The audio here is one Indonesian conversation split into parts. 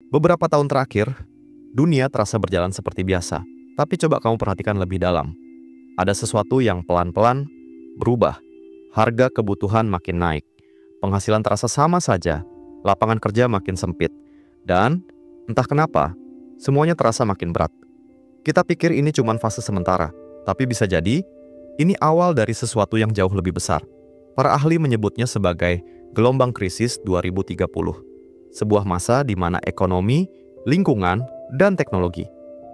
Beberapa tahun terakhir, dunia terasa berjalan seperti biasa. Tapi coba kamu perhatikan lebih dalam. Ada sesuatu yang pelan-pelan berubah. Harga kebutuhan makin naik. Penghasilan terasa sama saja. Lapangan kerja makin sempit. Dan entah kenapa, semuanya terasa makin berat. Kita pikir ini cuma fase sementara. Tapi bisa jadi, ini awal dari sesuatu yang jauh lebih besar. Para ahli menyebutnya sebagai gelombang krisis 2030. Sebuah masa di mana ekonomi, lingkungan, dan teknologi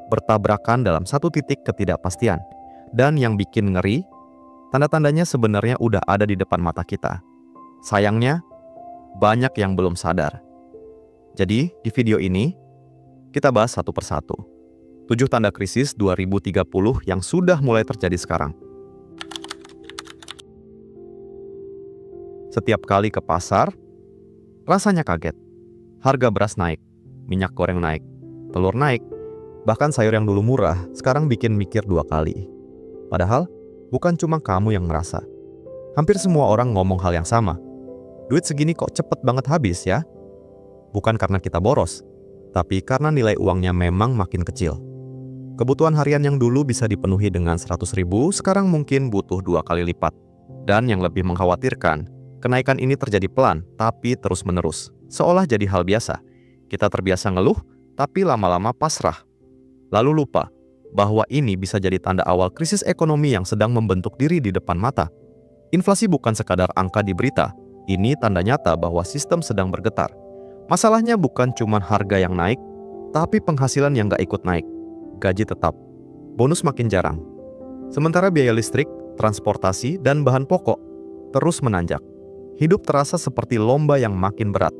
bertabrakan dalam satu titik ketidakpastian. Dan yang bikin ngeri, tanda-tandanya sebenarnya udah ada di depan mata kita. Sayangnya, banyak yang belum sadar. Jadi, di video ini, kita bahas satu persatu. 7 tanda krisis 2030 yang sudah mulai terjadi sekarang. Setiap kali ke pasar, rasanya kaget. Harga beras naik, minyak goreng naik, telur naik, bahkan sayur yang dulu murah sekarang bikin mikir 2 kali. Padahal, bukan cuma kamu yang ngerasa. Hampir semua orang ngomong hal yang sama. Duit segini kok cepet banget habis ya? Bukan karena kita boros, tapi karena nilai uangnya memang makin kecil. Kebutuhan harian yang dulu bisa dipenuhi dengan 100.000, sekarang mungkin butuh 2 kali lipat. Dan yang lebih mengkhawatirkan, kenaikan ini terjadi pelan, tapi terus-menerus. Seolah jadi hal biasa. Kita terbiasa ngeluh, tapi lama-lama pasrah. Lalu lupa bahwa ini bisa jadi tanda awal krisis ekonomi yang sedang membentuk diri di depan mata. Inflasi bukan sekadar angka di berita. Ini tanda nyata bahwa sistem sedang bergetar. Masalahnya bukan cuma harga yang naik, tapi penghasilan yang gak ikut naik. Gaji tetap, bonus makin jarang. Sementara biaya listrik, transportasi, dan bahan pokok terus menanjak. Hidup terasa seperti lomba yang makin berat.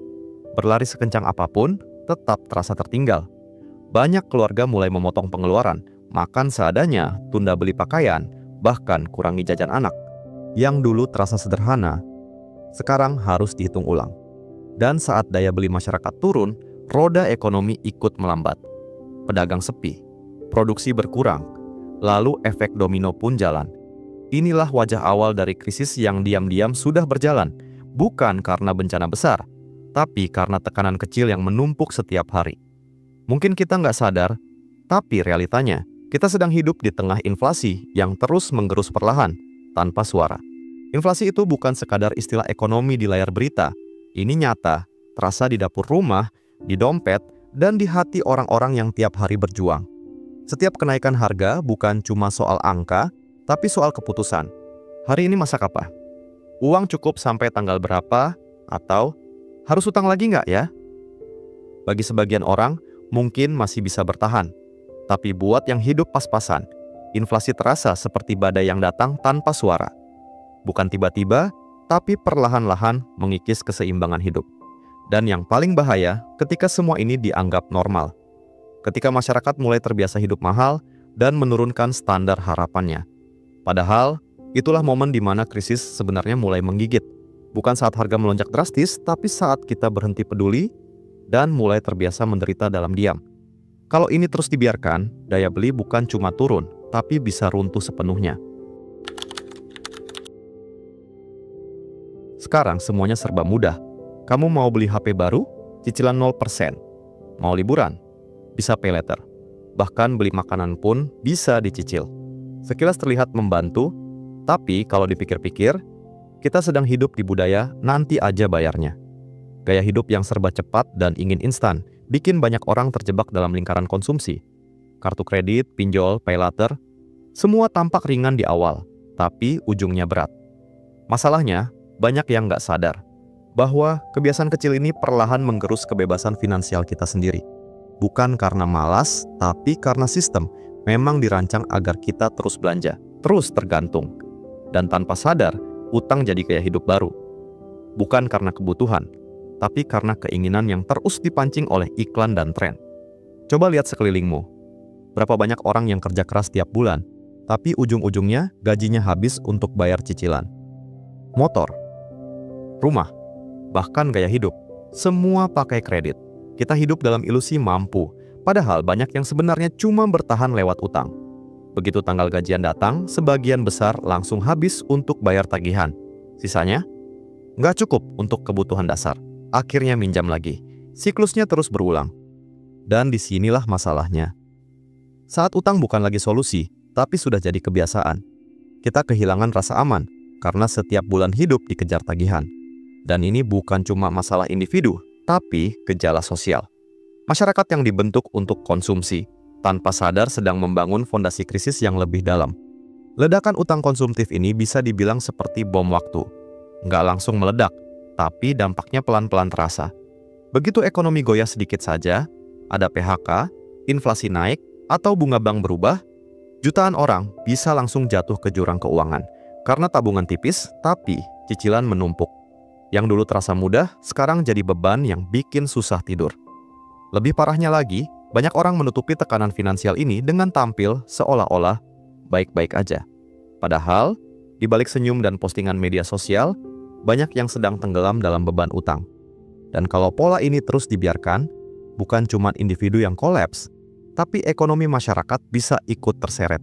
Berlari sekencang apapun, tetap terasa tertinggal. Banyak keluarga mulai memotong pengeluaran, makan seadanya, tunda beli pakaian, bahkan kurangi jajan anak. Yang dulu terasa sederhana, sekarang harus dihitung ulang. Dan saat daya beli masyarakat turun, roda ekonomi ikut melambat. Pedagang sepi, produksi berkurang, lalu efek domino pun jalan. Inilah wajah awal dari krisis yang diam-diam sudah berjalan, bukan karena bencana besar, tapi karena tekanan kecil yang menumpuk setiap hari. Mungkin kita nggak sadar, tapi realitanya, kita sedang hidup di tengah inflasi yang terus menggerus perlahan, tanpa suara. Inflasi itu bukan sekadar istilah ekonomi di layar berita. Ini nyata, terasa di dapur rumah, di dompet, dan di hati orang-orang yang tiap hari berjuang. Setiap kenaikan harga bukan cuma soal angka, tapi soal keputusan. Hari ini masak apa? Uang cukup sampai tanggal berapa? Atau harus utang lagi nggak ya? Bagi sebagian orang, mungkin masih bisa bertahan. Tapi buat yang hidup pas-pasan, inflasi terasa seperti badai yang datang tanpa suara. Bukan tiba-tiba, tapi perlahan-lahan mengikis keseimbangan hidup. Dan yang paling bahaya, ketika semua ini dianggap normal. Ketika masyarakat mulai terbiasa hidup mahal dan menurunkan standar harapannya. Padahal, itulah momen di mana krisis sebenarnya mulai menggigit. Bukan saat harga melonjak drastis, tapi saat kita berhenti peduli dan mulai terbiasa menderita dalam diam. Kalau ini terus dibiarkan, daya beli bukan cuma turun, tapi bisa runtuh sepenuhnya. Sekarang semuanya serba mudah. Kamu mau beli HP baru, cicilan 0%. Mau liburan, bisa pay later. Bahkan beli makanan pun bisa dicicil. Sekilas terlihat membantu, tapi kalau dipikir-pikir, kita sedang hidup di budaya nanti aja bayarnya. Gaya hidup yang serba cepat dan ingin instan bikin banyak orang terjebak dalam lingkaran konsumsi. Kartu kredit, pinjol, pay later, semua tampak ringan di awal, tapi ujungnya berat. Masalahnya, banyak yang nggak sadar bahwa kebiasaan kecil ini perlahan menggerus kebebasan finansial kita sendiri. Bukan karena malas, tapi karena sistem memang dirancang agar kita terus belanja, terus tergantung. Dan tanpa sadar, utang jadi gaya hidup baru. Bukan karena kebutuhan, tapi karena keinginan yang terus dipancing oleh iklan dan tren. Coba lihat sekelilingmu. Berapa banyak orang yang kerja keras tiap bulan, tapi ujung-ujungnya gajinya habis untuk bayar cicilan. Motor, rumah, bahkan gaya hidup, semua pakai kredit. Kita hidup dalam ilusi mampu, padahal banyak yang sebenarnya cuma bertahan lewat utang. Begitu tanggal gajian datang, sebagian besar langsung habis untuk bayar tagihan. Sisanya, nggak cukup untuk kebutuhan dasar. Akhirnya minjam lagi. Siklusnya terus berulang. Dan disinilah masalahnya. Saat utang bukan lagi solusi, tapi sudah jadi kebiasaan. Kita kehilangan rasa aman karena setiap bulan hidup dikejar tagihan. Dan ini bukan cuma masalah individu, tapi gejala sosial. Masyarakat yang dibentuk untuk konsumsi, tanpa sadar sedang membangun fondasi krisis yang lebih dalam. Ledakan utang konsumtif ini bisa dibilang seperti bom waktu. Nggak langsung meledak, tapi dampaknya pelan-pelan terasa. Begitu ekonomi goyah sedikit saja, ada PHK, inflasi naik, atau bunga bank berubah, jutaan orang bisa langsung jatuh ke jurang keuangan. Karena tabungan tipis, tapi cicilan menumpuk. Yang dulu terasa mudah, sekarang jadi beban yang bikin susah tidur. Lebih parahnya lagi, banyak orang menutupi tekanan finansial ini dengan tampil seolah-olah baik-baik aja. Padahal, di balik senyum dan postingan media sosial, banyak yang sedang tenggelam dalam beban utang. Dan kalau pola ini terus dibiarkan, bukan cuma individu yang kolaps, tapi ekonomi masyarakat bisa ikut terseret.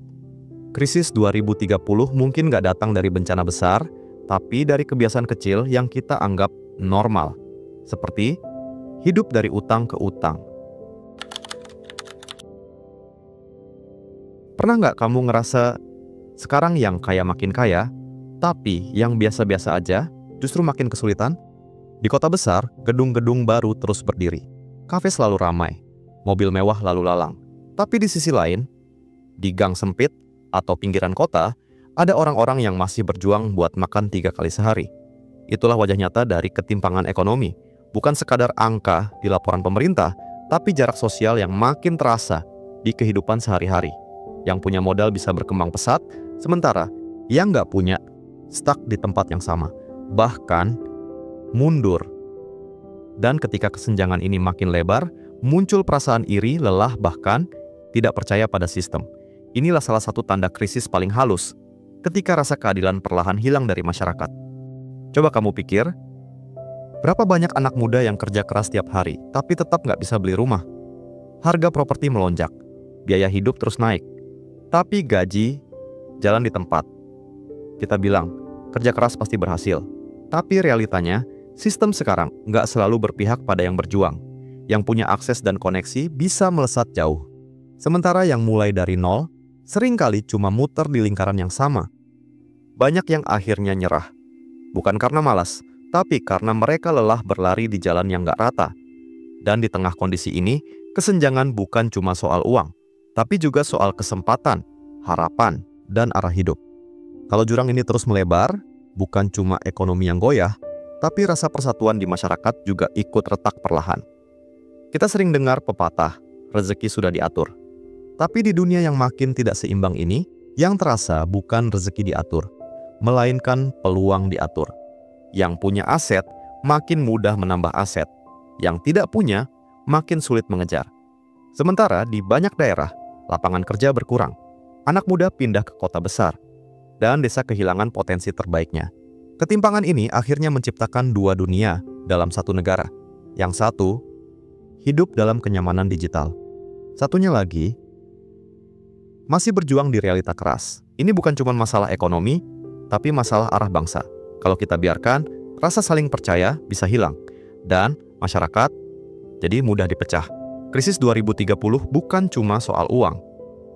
Krisis 2030 mungkin nggak datang dari bencana besar, tapi dari kebiasaan kecil yang kita anggap normal. Seperti hidup dari utang ke utang. Pernah nggak kamu ngerasa sekarang yang kaya makin kaya, tapi yang biasa-biasa aja justru makin kesulitan? Di kota besar, gedung-gedung baru terus berdiri. Kafe selalu ramai, mobil mewah lalu lalang. Tapi di sisi lain, di gang sempit atau pinggiran kota, ada orang-orang yang masih berjuang buat makan 3 kali sehari. Itulah wajah nyata dari ketimpangan ekonomi. Bukan sekadar angka di laporan pemerintah, tapi jarak sosial yang makin terasa di kehidupan sehari-hari. Yang punya modal bisa berkembang pesat, sementara yang nggak punya stuck di tempat yang sama, bahkan mundur. Dan ketika kesenjangan ini makin lebar, muncul perasaan iri, lelah, bahkan tidak percaya pada sistem. Inilah salah satu tanda krisis paling halus, ketika rasa keadilan perlahan hilang dari masyarakat. Coba kamu pikir, berapa banyak anak muda yang kerja keras tiap hari, tapi tetap nggak bisa beli rumah? Harga properti melonjak, biaya hidup terus naik, tapi gaji jalan di tempat. Kita bilang, kerja keras pasti berhasil. Tapi realitanya, sistem sekarang nggak selalu berpihak pada yang berjuang. Yang punya akses dan koneksi bisa melesat jauh. Sementara yang mulai dari nol, seringkali cuma muter di lingkaran yang sama. Banyak yang akhirnya nyerah. Bukan karena malas, tapi karena mereka lelah berlari di jalan yang nggak rata. Dan di tengah kondisi ini, kesenjangan bukan cuma soal uang, tapi juga soal kesempatan, harapan, dan arah hidup. Kalau jurang ini terus melebar, bukan cuma ekonomi yang goyah, tapi rasa persatuan di masyarakat juga ikut retak perlahan. Kita sering dengar pepatah, rezeki sudah diatur. Tapi di dunia yang makin tidak seimbang ini, yang terasa bukan rezeki diatur, melainkan peluang diatur. Yang punya aset makin mudah menambah aset, yang tidak punya makin sulit mengejar. Sementara di banyak daerah, lapangan kerja berkurang, anak muda pindah ke kota besar, dan desa kehilangan potensi terbaiknya. Ketimpangan ini akhirnya menciptakan dua dunia dalam satu negara. Yang satu, hidup dalam kenyamanan digital. Satunya lagi, masih berjuang di realita keras. Ini bukan cuma masalah ekonomi, tapi masalah arah bangsa. Kalau kita biarkan, rasa saling percaya bisa hilang, dan masyarakat jadi mudah dipecah. Krisis 2030 bukan cuma soal uang,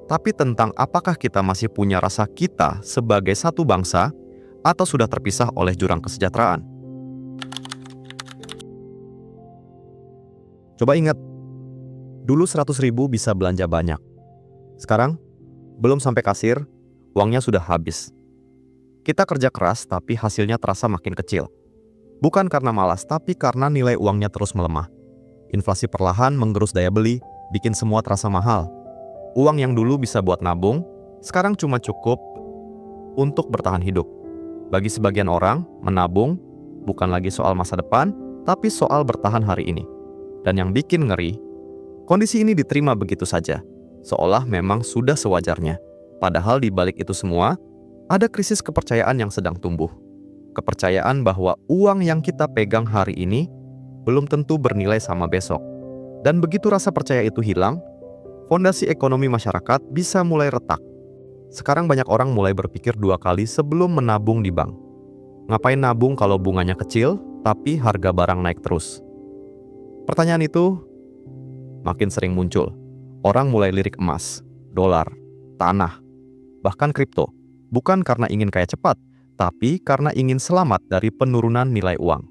tapi tentang apakah kita masih punya rasa kita sebagai satu bangsa, atau sudah terpisah oleh jurang kesejahteraan. Coba ingat, dulu 100.000 bisa belanja banyak. Sekarang, belum sampai kasir, uangnya sudah habis. Kita kerja keras, tapi hasilnya terasa makin kecil. Bukan karena malas, tapi karena nilai uangnya terus melemah. Inflasi perlahan menggerus daya beli, bikin semua terasa mahal. Uang yang dulu bisa buat nabung, sekarang cuma cukup untuk bertahan hidup. Bagi sebagian orang, menabung bukan lagi soal masa depan, tapi soal bertahan hari ini. Dan yang bikin ngeri, kondisi ini diterima begitu saja, seolah memang sudah sewajarnya. Padahal di balik itu semua, ada krisis kepercayaan yang sedang tumbuh. Kepercayaan bahwa uang yang kita pegang hari ini belum tentu bernilai sama besok. Dan begitu rasa percaya itu hilang, fondasi ekonomi masyarakat bisa mulai retak. Sekarang banyak orang mulai berpikir 2 kali sebelum menabung di bank. Ngapain nabung kalau bunganya kecil, tapi harga barang naik terus? Pertanyaan itu makin sering muncul. Orang mulai lirik emas, dolar, tanah, bahkan kripto. Bukan karena ingin kaya cepat, tapi karena ingin selamat dari penurunan nilai uang.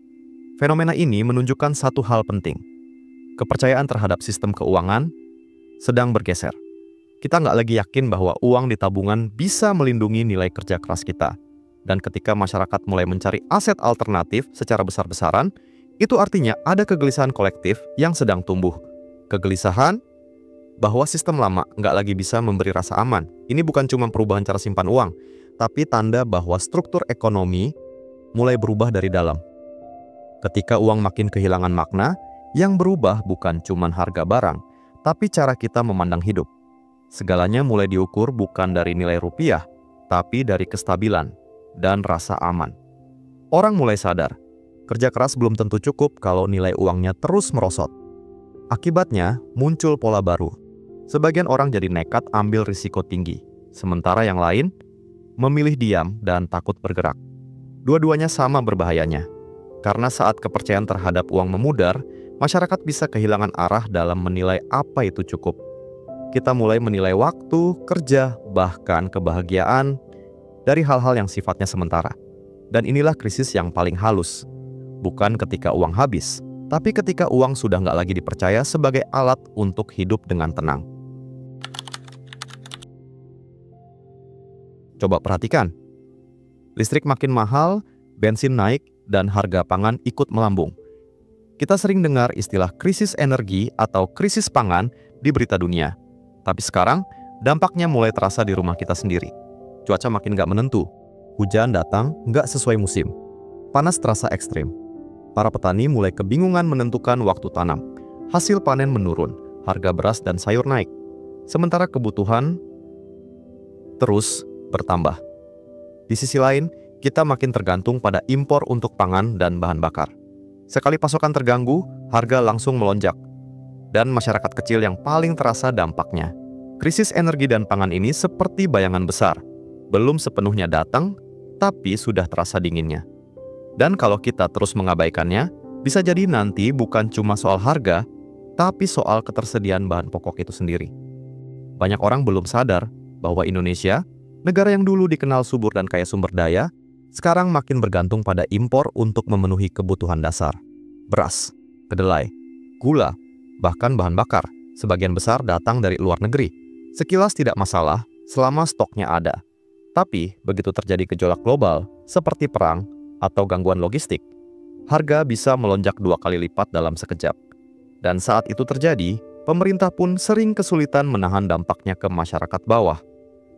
Fenomena ini menunjukkan satu hal penting. Kepercayaan terhadap sistem keuangan sedang bergeser. Kita nggak lagi yakin bahwa uang di tabungan bisa melindungi nilai kerja keras kita. Dan ketika masyarakat mulai mencari aset alternatif secara besar-besaran, itu artinya ada kegelisahan kolektif yang sedang tumbuh. Kegelisahan bahwa sistem lama nggak lagi bisa memberi rasa aman. Ini bukan cuma perubahan cara simpan uang, tapi tanda bahwa struktur ekonomi mulai berubah dari dalam. Ketika uang makin kehilangan makna, yang berubah bukan cuma harga barang, tapi cara kita memandang hidup. Segalanya mulai diukur bukan dari nilai rupiah, tapi dari kestabilan dan rasa aman. Orang mulai sadar, kerja keras belum tentu cukup kalau nilai uangnya terus merosot. Akibatnya, muncul pola baru. Sebagian orang jadi nekat ambil risiko tinggi, sementara yang lain memilih diam dan takut bergerak. Dua-duanya sama berbahayanya, karena saat kepercayaan terhadap uang memudar, masyarakat bisa kehilangan arah dalam menilai apa itu cukup. Kita mulai menilai waktu, kerja, bahkan kebahagiaan dari hal-hal yang sifatnya sementara. Dan inilah krisis yang paling halus. Bukan ketika uang habis, tapi ketika uang sudah nggak lagi dipercaya sebagai alat untuk hidup dengan tenang. Coba perhatikan. Listrik makin mahal, bensin naik, dan harga pangan ikut melambung. Kita sering dengar istilah krisis energi atau krisis pangan di berita dunia. Tapi sekarang, dampaknya mulai terasa di rumah kita sendiri. Cuaca makin nggak menentu, hujan datang nggak sesuai musim, panas terasa ekstrim. Para petani mulai kebingungan menentukan waktu tanam, hasil panen menurun, harga beras dan sayur naik, sementara kebutuhan terus bertambah. Di sisi lain, kita makin tergantung pada impor untuk pangan dan bahan bakar. Sekali pasokan terganggu, harga langsung melonjak, dan masyarakat kecil yang paling terasa dampaknya. Krisis energi dan pangan ini seperti bayangan besar. Belum sepenuhnya datang, tapi sudah terasa dinginnya. Dan kalau kita terus mengabaikannya, bisa jadi nanti bukan cuma soal harga, tapi soal ketersediaan bahan pokok itu sendiri. Banyak orang belum sadar bahwa Indonesia, negara yang dulu dikenal subur dan kaya sumber daya, sekarang makin bergantung pada impor untuk memenuhi kebutuhan dasar. Beras, kedelai, gula, bahkan bahan bakar, sebagian besar datang dari luar negeri. Sekilas tidak masalah selama stoknya ada. Tapi, begitu terjadi gejolak global, seperti perang atau gangguan logistik, harga bisa melonjak 2 kali lipat dalam sekejap. Dan saat itu terjadi, pemerintah pun sering kesulitan menahan dampaknya ke masyarakat bawah.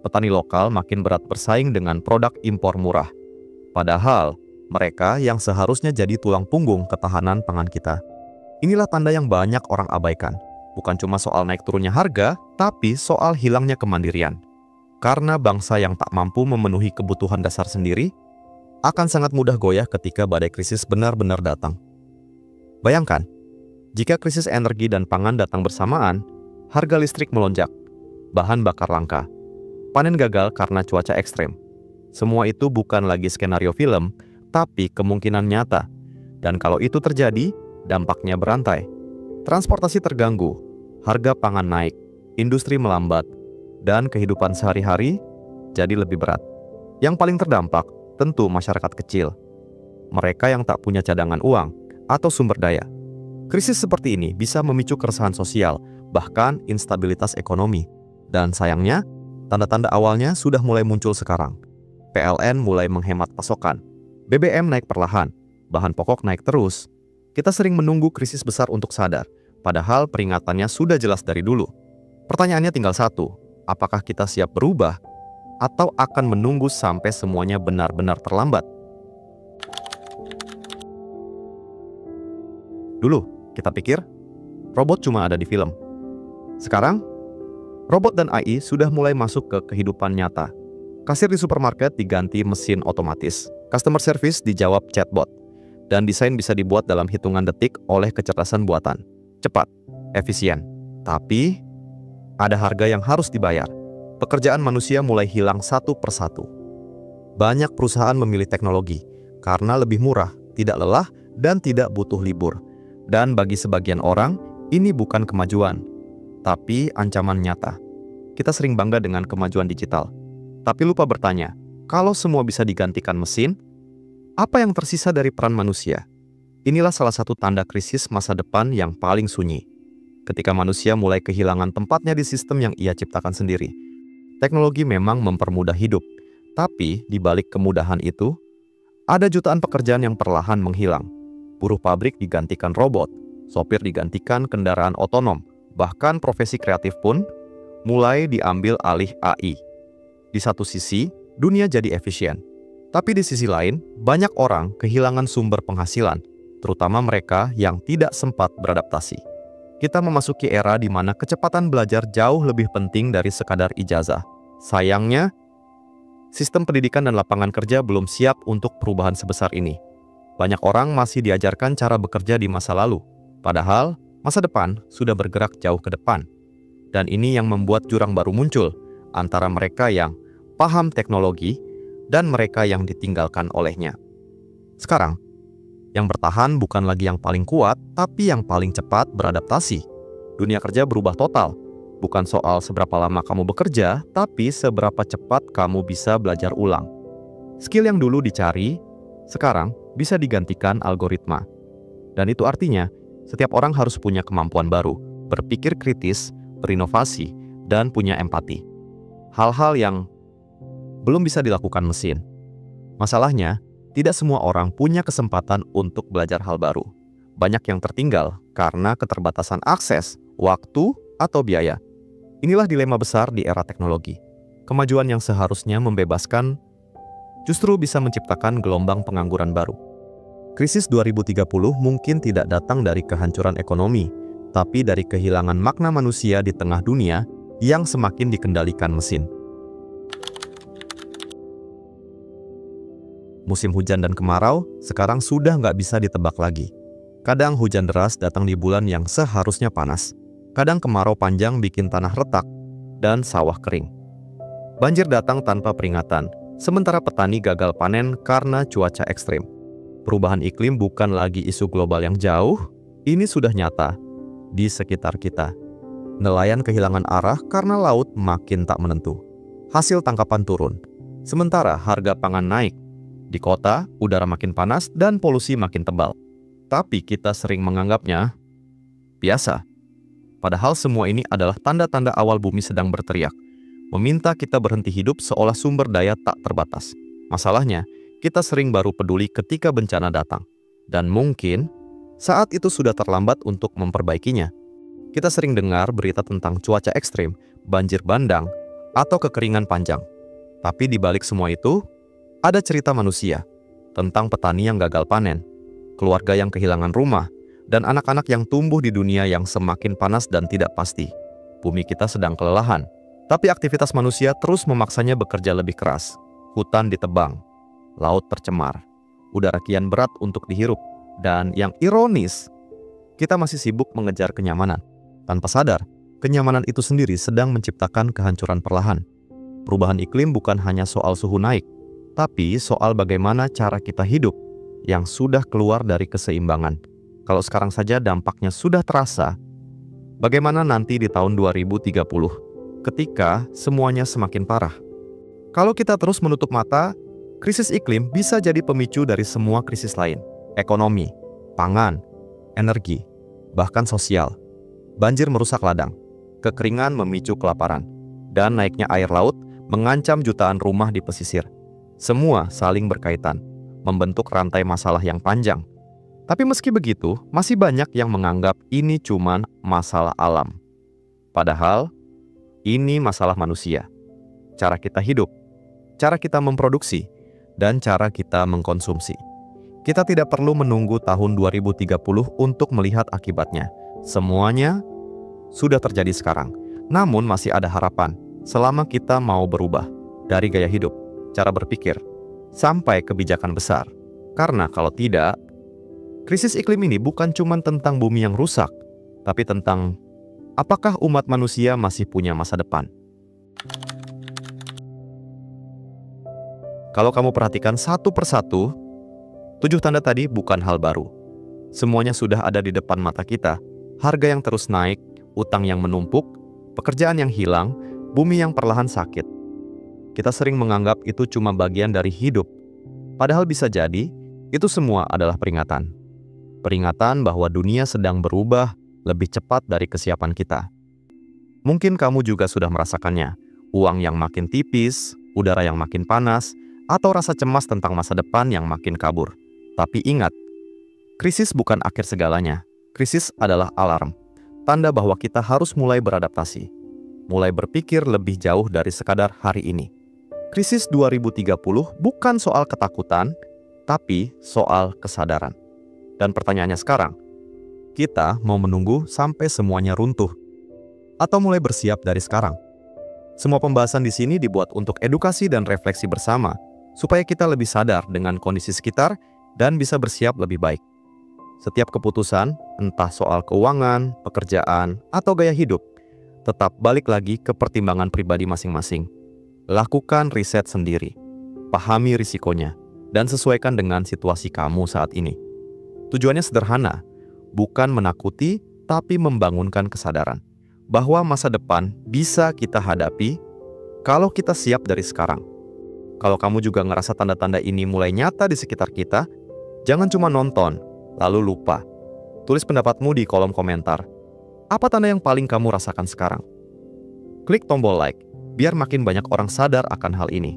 Petani lokal makin berat bersaing dengan produk impor murah. Padahal, mereka yang seharusnya jadi tulang punggung ketahanan pangan kita. Inilah tanda yang banyak orang abaikan. Bukan cuma soal naik turunnya harga, tapi soal hilangnya kemandirian. Karena bangsa yang tak mampu memenuhi kebutuhan dasar sendiri, akan sangat mudah goyah ketika badai krisis benar-benar datang. Bayangkan, jika krisis energi dan pangan datang bersamaan, harga listrik melonjak, bahan bakar langka, panen gagal karena cuaca ekstrem. Semua itu bukan lagi skenario film, tapi kemungkinan nyata. Dan kalau itu terjadi, dampaknya berantai. Transportasi terganggu, harga pangan naik, industri melambat, dan kehidupan sehari-hari jadi lebih berat. Yang paling terdampak tentu masyarakat kecil. Mereka yang tak punya cadangan uang atau sumber daya. Krisis seperti ini bisa memicu keresahan sosial, bahkan instabilitas ekonomi. Dan sayangnya, tanda-tanda awalnya sudah mulai muncul sekarang. PLN mulai menghemat pasokan, BBM naik perlahan, bahan pokok naik terus. Kita sering menunggu krisis besar untuk sadar, padahal peringatannya sudah jelas dari dulu. Pertanyaannya tinggal satu, apakah kita siap berubah atau akan menunggu sampai semuanya benar-benar terlambat? Dulu, kita pikir robot cuma ada di film. Sekarang, robot dan AI sudah mulai masuk ke kehidupan nyata. Kasir di supermarket diganti mesin otomatis, customer service dijawab chatbot, dan desain bisa dibuat dalam hitungan detik oleh kecerdasan buatan. Cepat, efisien, tapi ada harga yang harus dibayar. Pekerjaan manusia mulai hilang satu persatu. Banyak perusahaan memilih teknologi karena lebih murah, tidak lelah, dan tidak butuh libur. Dan bagi sebagian orang, Ini bukan kemajuan, tapi ancaman nyata. Kita sering bangga dengan kemajuan digital, tapi lupa bertanya, kalau semua bisa digantikan mesin, apa yang tersisa dari peran manusia? Inilah salah satu tanda krisis masa depan yang paling sunyi. Ketika manusia mulai kehilangan tempatnya di sistem yang ia ciptakan sendiri. Teknologi memang mempermudah hidup, tapi di balik kemudahan itu, ada jutaan pekerjaan yang perlahan menghilang. Buruh pabrik digantikan robot, sopir digantikan kendaraan otonom, bahkan profesi kreatif pun mulai diambil alih AI. Di satu sisi, dunia jadi efisien. Tapi di sisi lain, banyak orang kehilangan sumber penghasilan, terutama mereka yang tidak sempat beradaptasi. Kita memasuki era di mana kecepatan belajar jauh lebih penting dari sekadar ijazah. Sayangnya, sistem pendidikan dan lapangan kerja belum siap untuk perubahan sebesar ini. Banyak orang masih diajarkan cara bekerja di masa lalu, padahal masa depan sudah bergerak jauh ke depan. Dan ini yang membuat jurang baru muncul antara mereka yang paham teknologi dan mereka yang ditinggalkan olehnya. Sekarang, yang bertahan bukan lagi yang paling kuat, tapi yang paling cepat beradaptasi. Dunia kerja berubah total. Bukan soal seberapa lama kamu bekerja, tapi seberapa cepat kamu bisa belajar ulang. Skill yang dulu dicari, sekarang bisa digantikan algoritma. Dan itu artinya, setiap orang harus punya kemampuan baru, berpikir kritis, berinovasi, dan punya empati. Hal-hal yang belum bisa dilakukan mesin. Masalahnya, tidak semua orang punya kesempatan untuk belajar hal baru. Banyak yang tertinggal karena keterbatasan akses, waktu, atau biaya. Inilah dilema besar di era teknologi. Kemajuan yang seharusnya membebaskan justru bisa menciptakan gelombang pengangguran baru. Krisis 2030 mungkin tidak datang dari kehancuran ekonomi, tapi dari kehilangan makna manusia di tengah dunia yang semakin dikendalikan mesin. Musim hujan dan kemarau sekarang sudah nggak bisa ditebak lagi. Kadang hujan deras datang di bulan yang seharusnya panas. Kadang kemarau panjang bikin tanah retak dan sawah kering. Banjir datang tanpa peringatan, sementara petani gagal panen karena cuaca ekstrim. Perubahan iklim bukan lagi isu global yang jauh, ini sudah nyata di sekitar kita. Nelayan kehilangan arah karena laut makin tak menentu. Hasil tangkapan turun, sementara harga pangan naik. Di kota, udara makin panas dan polusi makin tebal. Tapi kita sering menganggapnya biasa. Padahal semua ini adalah tanda-tanda awal bumi sedang berteriak, meminta kita berhenti hidup seolah sumber daya tak terbatas. Masalahnya, kita sering baru peduli ketika bencana datang. Dan mungkin saat itu sudah terlambat untuk memperbaikinya. Kita sering dengar berita tentang cuaca ekstrim, banjir bandang, atau kekeringan panjang. Tapi di balik semua itu, ada cerita manusia tentang petani yang gagal panen, keluarga yang kehilangan rumah, dan anak-anak yang tumbuh di dunia yang semakin panas dan tidak pasti. Bumi kita sedang kelelahan, tapi aktivitas manusia terus memaksanya bekerja lebih keras. Hutan ditebang, laut tercemar, udara kian berat untuk dihirup, dan yang ironis, kita masih sibuk mengejar kenyamanan. Tanpa sadar, kenyamanan itu sendiri sedang menciptakan kehancuran perlahan. Perubahan iklim bukan hanya soal suhu naik, tapi soal bagaimana cara kita hidup yang sudah keluar dari keseimbangan. Kalau sekarang saja dampaknya sudah terasa, bagaimana nanti di tahun 2030 ketika semuanya semakin parah? Kalau kita terus menutup mata, krisis iklim bisa jadi pemicu dari semua krisis lain. Ekonomi, pangan, energi, bahkan sosial. Banjir merusak ladang, kekeringan memicu kelaparan, dan naiknya air laut mengancam jutaan rumah di pesisir. Semua saling berkaitan, membentuk rantai masalah yang panjang. Tapi meski begitu, masih banyak yang menganggap ini cuma masalah alam. Padahal, ini masalah manusia. Cara kita hidup, cara kita memproduksi, dan cara kita mengkonsumsi. Kita tidak perlu menunggu tahun 2030 untuk melihat akibatnya. Semuanya sudah terjadi sekarang. Namun masih ada harapan selama kita mau berubah dari gaya hidup, cara berpikir, sampai kebijakan besar. Karena kalau tidak, krisis iklim ini bukan cuma tentang bumi yang rusak, tapi tentang apakah umat manusia masih punya masa depan. Kalau kamu perhatikan satu persatu, 7 tanda tadi bukan hal baru. Semuanya sudah ada di depan mata kita, Harga yang terus naik, utang yang menumpuk, pekerjaan yang hilang, bumi yang perlahan sakit. Kita sering menganggap itu cuma bagian dari hidup. Padahal bisa jadi, itu semua adalah peringatan. Peringatan bahwa dunia sedang berubah lebih cepat dari kesiapan kita. Mungkin kamu juga sudah merasakannya. Uang yang makin tipis, udara yang makin panas, atau rasa cemas tentang masa depan yang makin kabur. Tapi ingat, krisis bukan akhir segalanya. Krisis adalah alarm. Tanda bahwa kita harus mulai beradaptasi. Mulai berpikir lebih jauh dari sekadar hari ini. Krisis 2030 bukan soal ketakutan, tapi soal kesadaran. Dan pertanyaannya sekarang, kita mau menunggu sampai semuanya runtuh? Atau mulai bersiap dari sekarang? Semua pembahasan di sini dibuat untuk edukasi dan refleksi bersama, supaya kita lebih sadar dengan kondisi sekitar dan bisa bersiap lebih baik. Setiap keputusan, entah soal keuangan, pekerjaan, atau gaya hidup, tetap balik lagi ke pertimbangan pribadi masing-masing. Lakukan riset sendiri, pahami risikonya, dan sesuaikan dengan situasi kamu saat ini. Tujuannya sederhana, bukan menakuti, tapi membangunkan kesadaran bahwa masa depan bisa kita hadapi kalau kita siap dari sekarang. Kalau kamu juga ngerasa tanda-tanda ini mulai nyata di sekitar kita, jangan cuma nonton, lalu lupa. Tulis pendapatmu di kolom komentar. Apa tanda yang paling kamu rasakan sekarang? Klik tombol like, biar makin banyak orang sadar akan hal ini.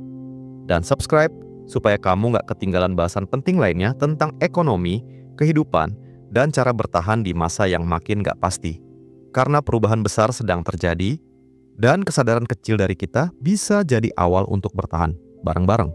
Dan subscribe, supaya kamu nggak ketinggalan bahasan penting lainnya tentang ekonomi, kehidupan, dan cara bertahan di masa yang makin nggak pasti. Karena perubahan besar sedang terjadi, dan kesadaran kecil dari kita bisa jadi awal untuk bertahan bareng-bareng.